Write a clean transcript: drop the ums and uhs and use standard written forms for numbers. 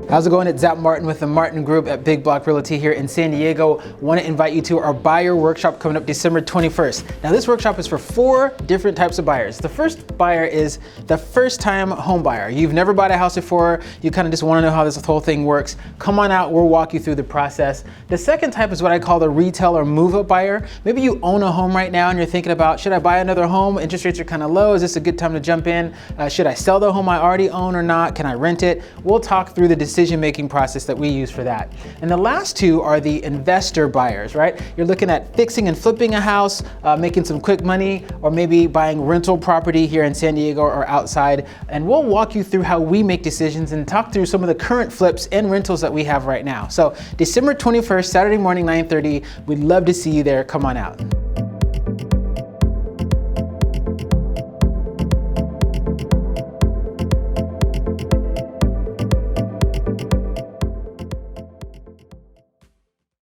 How's it going? It's Zap Martin with the Martin Group at Big Block Realty here in San Diego. Want to invite you to our buyer workshop coming up December 21st. Now this workshop is for 4 different types of buyers. The first buyer is the first time home buyer. You've never bought a house before, you kind of just want to know how this whole thing works. Come on out, we'll walk you through the process. The second type is what I call the retail or move-up buyer. Maybe you own a home right now and you're thinking about, should I buy another home? Interest rates are kind of low. Is this a good time to jump in? Should I sell the home I already own or not? Can I rent it? We'll talk through the decision-making process that we use for that. And the last two are the investor buyers, right? You're looking at fixing and flipping a house, making some quick money, or maybe buying rental property here in San Diego or outside. And we'll walk you through how we make decisions and talk through some of the current flips and rentals that we have right now. So December 21st, Saturday morning, 9:30. We'd love to see you there. Come on out.